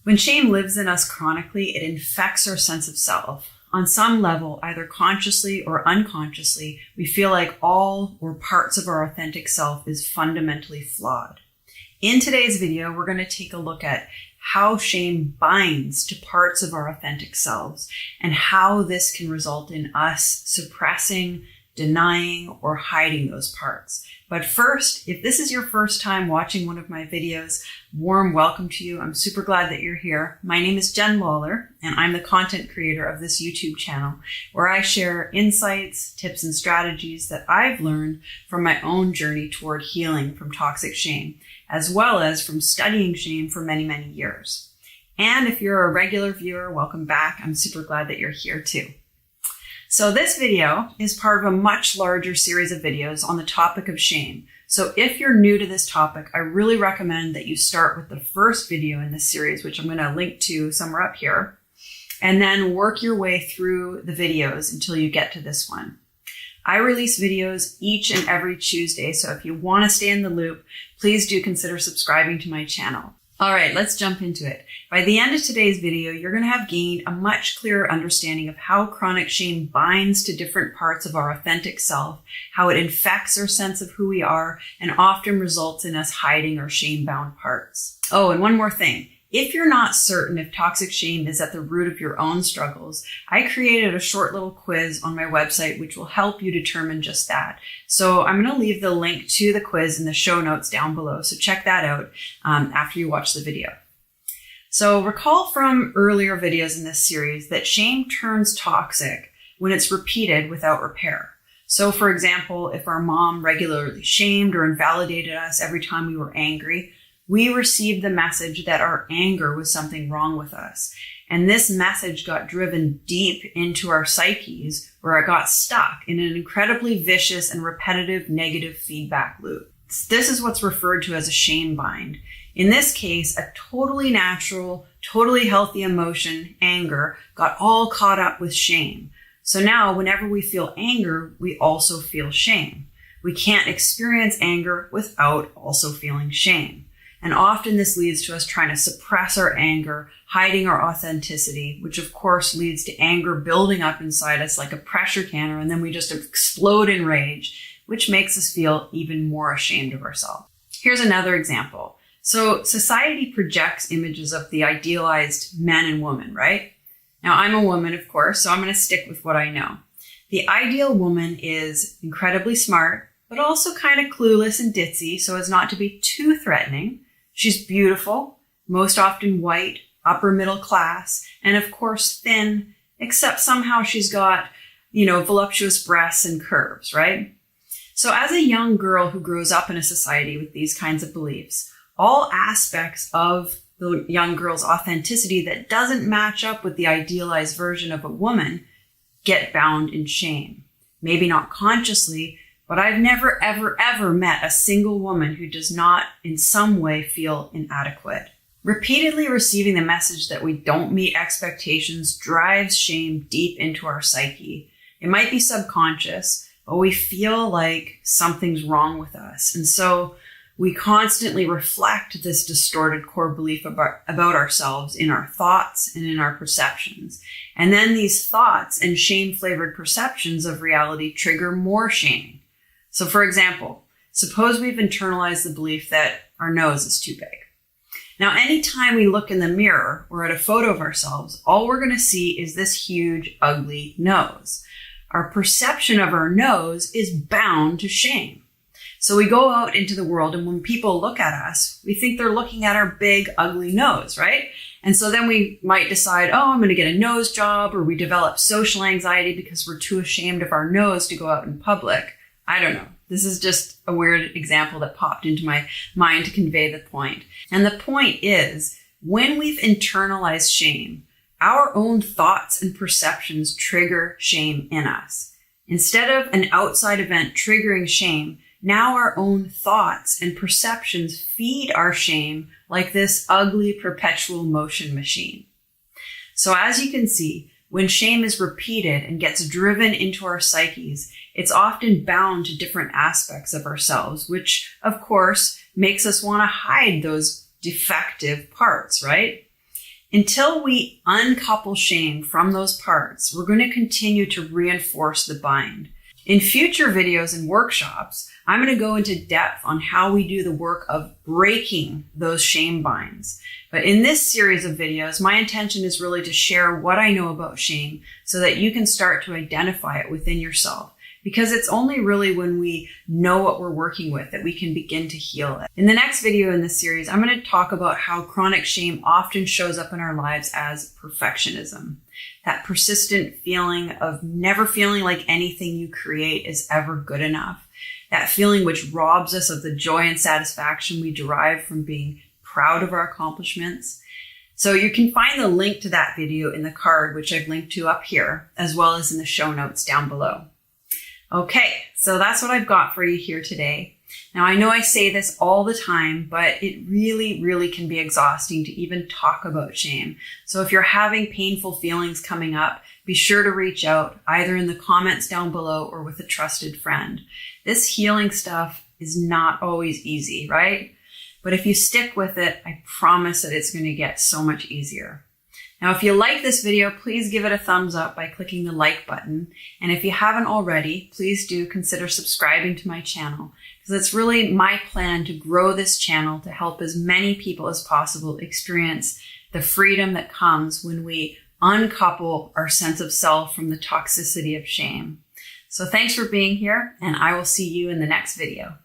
When shame lives in us chronically, it infects our sense of self. On some level, either consciously or unconsciously, we feel like all or parts of our authentic self is fundamentally flawed. In today's video, we're going to take a look at how shame binds to parts of our authentic selves and how this can result in us suppressing, denying, or hiding those parts. But first, if this is your first time watching one of my videos, warm welcome to you. I'm super glad that you're here. My name is Jenn Lawlor, and I'm the content creator of this YouTube channel, where I share insights, tips, and strategies that I've learned from my own journey toward healing from toxic shame, as well as from studying shame for many, many years. And if you're a regular viewer, welcome back. I'm super glad that you're here too. So this video is part of a much larger series of videos on the topic of shame. So if you're new to this topic, I really recommend that you start with the first video in this series, which I'm going to link to somewhere up here, and then work your way through the videos until you get to this one. I release videos each and every Tuesday, so if you want to stay in the loop, please do consider subscribing to my channel. All right, let's jump into it. By the end of today's video, you're going to have gained a much clearer understanding of how chronic shame binds to different parts of our authentic self, how it infects our sense of who we are, and often results in us hiding our shame-bound parts. Oh, and one more thing. If you're not certain if toxic shame is at the root of your own struggles, I created a short little quiz on my website which will help you determine just that. So I'm going to leave the link to the quiz in the show notes down below, so check that out after you watch the video. So recall from earlier videos in this series that shame turns toxic when it's repeated without repair. So for example, if our mom regularly shamed or invalidated us every time we were angry, we received the message that our anger was something wrong with us. And this message got driven deep into our psyches, where it got stuck in an incredibly vicious and repetitive negative feedback loop. This is what's referred to as a shame bind. In this case, a totally natural, totally healthy emotion, anger, got all caught up with shame. So now whenever we feel anger, we also feel shame. We can't experience anger without also feeling shame. And often this leads to us trying to suppress our anger, hiding our authenticity, which of course leads to anger building up inside us like a pressure canner, and then we just explode in rage, which makes us feel even more ashamed of ourselves. Here's another example. So society projects images of the idealized men and women, right? Now I'm a woman, of course, so I'm going to stick with what I know. The ideal woman is incredibly smart, but also kind of clueless and ditzy so as not to be too threatening. She's beautiful, most often white, upper middle class, and of course thin, except somehow she's got, voluptuous breasts and curves, right? So as a young girl who grows up in a society with these kinds of beliefs, all aspects of the young girl's authenticity that doesn't match up with the idealized version of a woman get bound in shame. Maybe not consciously, but I've never, ever, ever met a single woman who does not in some way feel inadequate. Repeatedly receiving the message that we don't meet expectations drives shame deep into our psyche. It might be subconscious, but we feel like something's wrong with us. And so we constantly reflect this distorted core belief about ourselves in our thoughts and in our perceptions. And then these thoughts and shame-flavored perceptions of reality trigger more shame. So for example, suppose we've internalized the belief that our nose is too big. Now, anytime we look in the mirror or at a photo of ourselves, all we're going to see is this huge, ugly nose. Our perception of our nose is bound to shame. So we go out into the world, and when people look at us, we think they're looking at our big, ugly nose, right? And so then we might decide, I'm going to get a nose job, or we develop social anxiety because we're too ashamed of our nose to go out in public. I don't know. This is just a weird example that popped into my mind to convey the point. And the point is, when we've internalized shame, our own thoughts and perceptions trigger shame in us. Instead of an outside event triggering shame, now our own thoughts and perceptions feed our shame like this ugly perpetual motion machine. So as you can see, when shame is repeated and gets driven into our psyches, it's often bound to different aspects of ourselves, which of course makes us want to hide those defective parts, right? Until we uncouple shame from those parts, we're going to continue to reinforce the bind. In future videos and workshops, I'm going to go into depth on how we do the work of breaking those shame binds. But in this series of videos, my intention is really to share what I know about shame so that you can start to identify it within yourself. Because it's only really when we know what we're working with that we can begin to heal it. In the next video in this series, I'm going to talk about how chronic shame often shows up in our lives as perfectionism. That persistent feeling of never feeling like anything you create is ever good enough. That feeling which robs us of the joy and satisfaction we derive from being proud of our accomplishments. So you can find the link to that video in the card, which I've linked to up here, as well as in the show notes down below. Okay, so that's what I've got for you here today. Now, I know I say this all the time, but it really, really can be exhausting to even talk about shame. So if you're having painful feelings coming up, be sure to reach out either in the comments down below or with a trusted friend. This healing stuff is not always easy, right? But if you stick with it, I promise that it's going to get so much easier. Now, if you like this video, please give it a thumbs up by clicking the like button. And if you haven't already, please do consider subscribing to my channel, because it's really my plan to grow this channel to help as many people as possible experience the freedom that comes when we uncouple our sense of self from the toxicity of shame. So thanks for being here, and I will see you in the next video.